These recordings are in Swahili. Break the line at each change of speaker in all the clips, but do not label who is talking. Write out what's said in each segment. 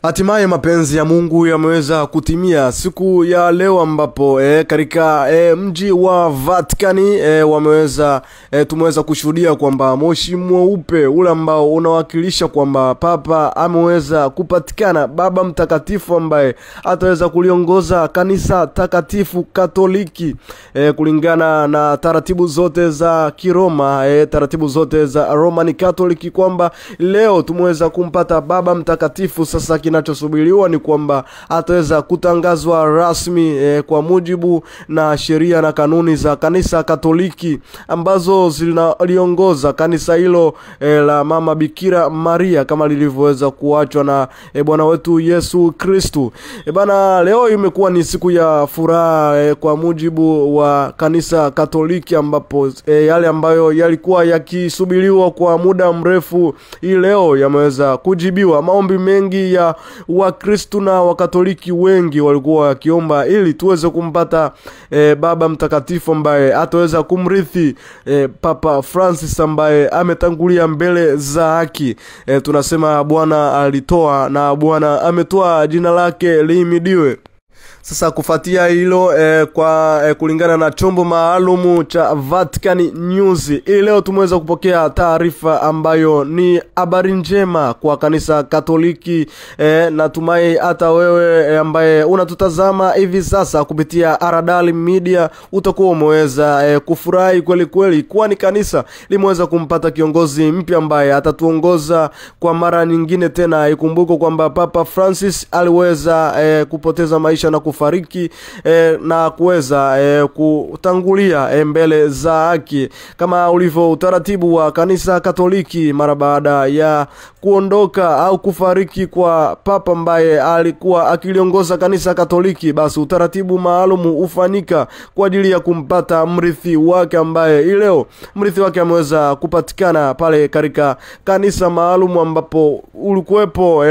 Hatimaye mapenzi ya Mungu yameweza kutimia siku ya leo ambapo katika mji wa Vatikani tumeweza kushuhudia kwamba moshi mweupe ule ambao unawakilisha kwamba Papa ameweza kupatikana, Baba Mtakatifu ambaye ataweza kuliongoza kanisa takatifu Katoliki kulingana na taratibu zote za Kiroma, taratibu zote za Roman Catholic, kwamba leo tumeweza kumpata Baba Mtakatifu. Sasa kinachosubiriwa ni kwamba ataweza kutangazwa rasmi kwa mujibu na sheria na kanuni za kanisa Katoliki ambazo zinaliongoza kanisa hilo la Mama Bikira Maria kama lilivyoweza kuachwa na Bwana wetu Yesu Kristo. Bana, leo imekuwa ni siku ya furaha kwa mujibu wa kanisa Katoliki ambapo yale ambayo yalikuwa yakisubiriwa kwa muda mrefu hii leo yameweza kujibiwa. Maombi mengi ya Wakristo na Wakatoliki wengi walikuwa wakiomba ili tuweze kumpata Baba Mtakatifu ambaye ataweza kumrithi Papa Francis ambaye ametangulia mbele za haki. Tunasema Bwana alitoa na Bwana ametoa, jina lake lihimidiwe. Sasa kufuatia hilo kulingana na chombo maalumu cha Vatican News, leo tumeweza kupokea taarifa ambayo ni habari njema kwa kanisa Katoliki. Natumai hata wewe ambaye unatutazama hivi sasa kupitia Radal Media utakuwa umeweza kufurahi kweli kweli, kwani kanisa limeweza kumpata kiongozi mpya ambaye atatuongoza kwa mara nyingine tena. Ikumbuko kwamba Papa Francis aliweza kupoteza maisha na kufariki na kuweza kutangulia mbele za haki kama ulivyo utaratibu wa kanisa Katoliki. Mara baada ya kuondoka au kufariki kwa Papa ambaye alikuwa akiliongoza kanisa Katoliki, basi utaratibu maalumu ufanyika kwa ajili ya kumpata mrithi wake ambaye leo mrithi wake ameweza kupatikana pale katika kanisa maalumu ambapo ulikuwepo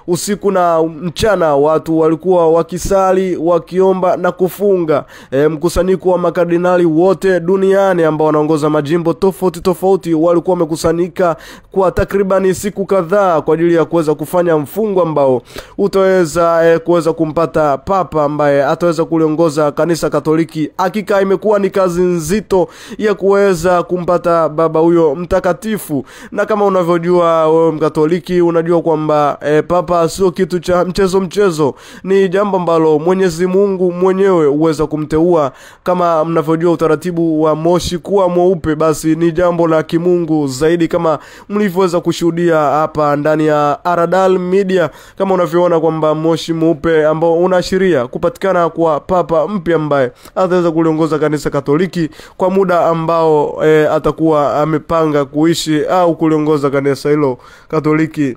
usiku na mchana watu walikuwa wakisali, wakiomba na kufunga. Mkusanyiko wa makardinali wote duniani ambao wanaongoza majimbo tofauti tofauti walikuwa wamekusanyika kwa takribani siku kadhaa kwa ajili ya kuweza kufanya mfungo ambao utaweza kuweza kumpata Papa ambaye ataweza kuliongoza kanisa Katoliki. Hakika imekuwa ni kazi nzito ya kuweza kumpata baba huyo mtakatifu, na kama unavyojua wewe Mkatoliki unajua kwamba Papa sio kitu cha mchezo, ni jambo ambalo Mwenyezi Mungu mwenyewe uweza kumteua. Kama mnavyojua utaratibu wa moshi kuwa mweupe, basi ni jambo la kimungu zaidi, kama mlivyoweza kushuhudia hapa ndani ya Radal Media. Kama unavyoona kwamba moshi mweupe ambao unaashiria kupatikana kwa Papa mpya ambaye ataweza kuliongoza kanisa Katoliki kwa muda ambao atakuwa amepanga kuishi au kuliongoza kanisa hilo Katoliki.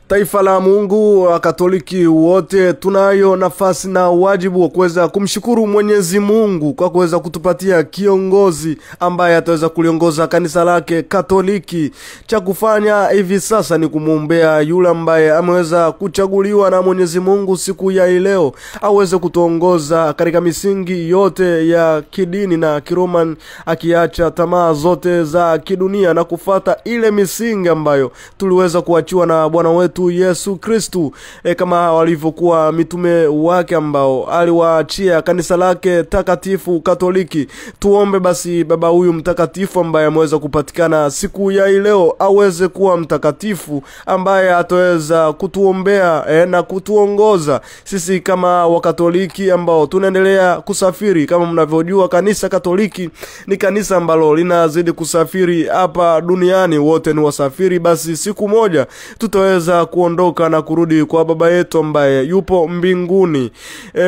Taifa la Mungu wa Katoliki wote tunayo nafasi na wajibu wa kuweza kumshukuru Mwenyezi Mungu kwa kuweza kutupatia kiongozi ambaye ataweza kuliongoza kanisa lake Katoliki. Cha kufanya hivi sasa ni kumuombea yule ambaye ameweza kuchaguliwa na Mwenyezi Mungu siku ya leo aweze kutuongoza katika misingi yote ya kidini na kiroman, akiacha tamaa zote za kidunia na kufata ile misingi ambayo tuliweza kuachiwa na Bwana wetu Yesu Kristo, kama walivyokuwa mitume wake ambao aliwaachia kanisa lake takatifu Katoliki. Tuombe basi baba huyu mtakatifu ambaye ameweza kupatikana siku ya leo aweze kuwa mtakatifu ambaye ataweza kutuombea na kutuongoza sisi kama Wakatoliki ambao tunaendelea kusafiri. Kama mnavyojua kanisa Katoliki ni kanisa ambalo linazidi kusafiri hapa duniani, wote ni wasafiri. Basi siku moja tutaweza kuondoka na kurudi kwa baba yetu ambaye yupo mbinguni.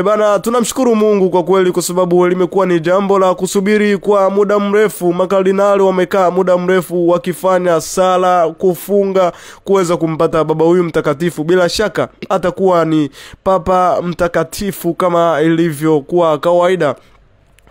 Bana, tunamshukuru Mungu kwa kweli kwa sababu limekuwa ni jambo la kusubiri kwa muda mrefu. Makardinali wamekaa muda mrefu wakifanya sala, kufunga kuweza kumpata baba huyu mtakatifu. Bila shaka atakuwa ni Papa mtakatifu kama ilivyokuwa kawaida.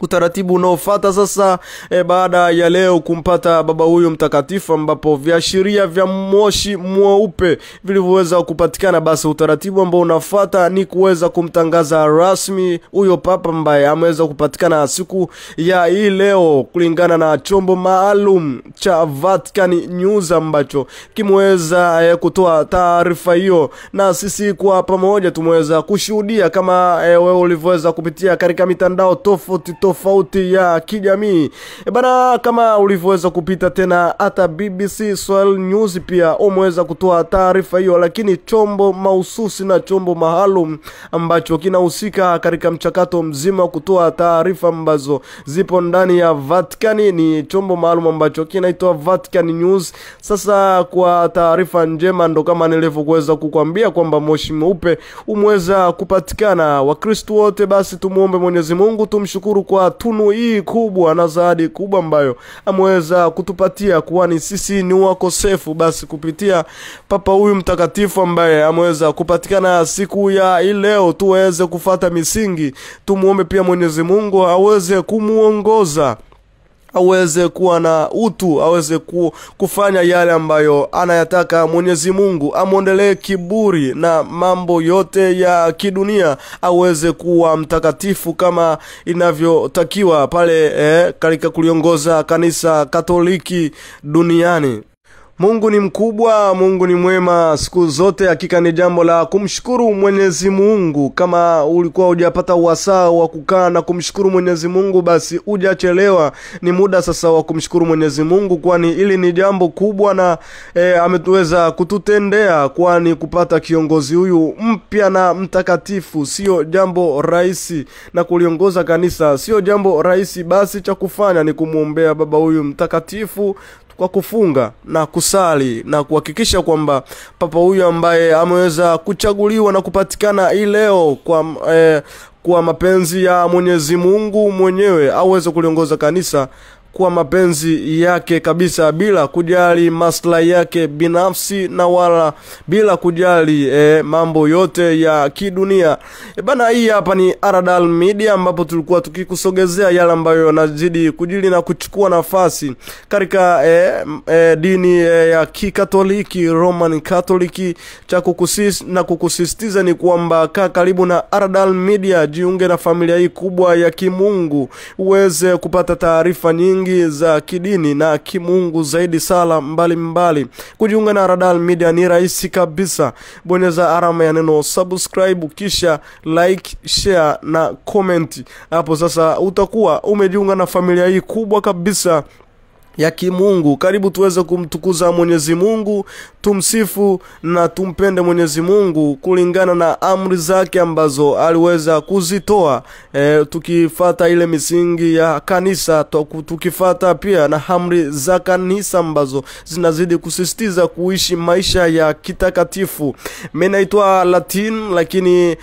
utaratibu unaofuata sasa baada ya leo kumpata baba huyu mtakatifu, ambapo viashiria vya moshi mweupe vilivyoweza kupatikana, basi utaratibu ambao unafuata ni kuweza kumtangaza rasmi huyo papa ambaye ameweza kupatikana siku ya hii leo, kulingana na chombo maalum cha Vatican News ambacho kimeweza kutoa taarifa hiyo, na sisi kwa pamoja tumeweza kushuhudia kama wewe ulivyoweza kupitia katika mitandao tofauti ya kijamii. Bana, kama ulivyoweza kupita tena hata BBC Swahili News pia umeweza kutoa taarifa hiyo, lakini chombo mahususi na chombo maalum ambacho kinahusika katika mchakato mzima kutoa taarifa ambazo zipo ndani ya Vatican ni chombo maalum ambacho kinaitwa Vatican News. Sasa kwa taarifa njema, ndo kama nilivyoweza kukwambia kwamba moshi mweupe umeweza kupatikana. Wakristo wote basi tumuombe Mwenyezi Mungu, tumshukuru kwa tunu hii kubwa na zawadi kubwa ambayo ameweza kutupatia, kwani sisi ni wakosefu. Basi kupitia papa huyu mtakatifu ambaye ameweza kupatikana siku ya leo, tuweze kufuata misingi. Tumuombe pia Mwenyezi Mungu aweze kumuongoza, aweze kuwa na utu, aweze kufanya yale ambayo anayataka Mwenyezi Mungu, amuondelee kiburi na mambo yote ya kidunia, aweze kuwa mtakatifu kama inavyotakiwa pale katika kuliongoza kanisa Katoliki duniani. Mungu ni mkubwa, Mungu ni mwema siku zote. Hakika ni jambo la kumshukuru Mwenyezi Mungu. Kama ulikuwa hujapata wasaa wa kukaa na kumshukuru Mwenyezi Mungu, basi hujachelewa, ni muda sasa wa kumshukuru Mwenyezi Mungu, kwani ili ni jambo kubwa na ametuweza kututendea, kwani kupata kiongozi huyu mpya na mtakatifu sio jambo rahisi, na kuliongoza kanisa sio jambo rahisi. Basi cha kufanya ni kumuombea baba huyu mtakatifu kwa kufunga na kusali na kuhakikisha kwamba papa huyu ambaye ameweza kuchaguliwa na kupatikana hii leo kwa mapenzi ya Mwenyezi Mungu mwenyewe aweze kuliongoza kanisa kwa mapenzi yake kabisa, bila kujali maslahi yake binafsi na wala bila kujali mambo yote ya kidunia. Bana, hii hapa ni Aradal Media ambapo tulikuwa tukikusogezea yale ambayo yanazidi kujili na kuchukua nafasi katika dini ya Kikatoliki, Roman Catholic. Cha kukusisitiza ni kwamba kaa karibu na Aradal Media, jiunge na familia hii kubwa ya kimungu, uweze kupata taarifa nyingi za kidini na kimungu zaidi, sala mbalimbali. Kujiunga na Aradal Media ni rahisi kabisa. Bonyeza alama ya neno subscribe, kisha like, share na comment. Hapo sasa utakuwa umejiunga na familia hii kubwa kabisa ya kimungu. Karibu tuweze kumtukuza Mwenyezi Mungu, tumsifu na tumpende Mwenyezi Mungu kulingana na amri zake ambazo aliweza kuzitoa, tukifuata ile misingi ya kanisa, tukifuata pia na amri za kanisa ambazo zinazidi kusisitiza kuishi maisha ya kitakatifu. Mimi naitwa Latin, lakini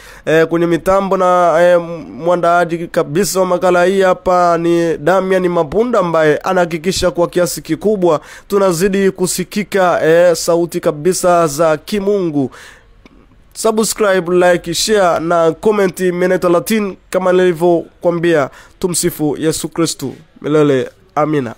kwenye mitambo na mwandaaji kabisa wa makala hii hapa ni Damian Mapunda, ambaye anahakikisha kwa kiasi kikubwa tunazidi kusikika sauti kabisa za kimungu. Subscribe, like, share na comment. Meneto Latin, kama nilivyokuambia, tumsifu Yesu Kristo milele. Amina.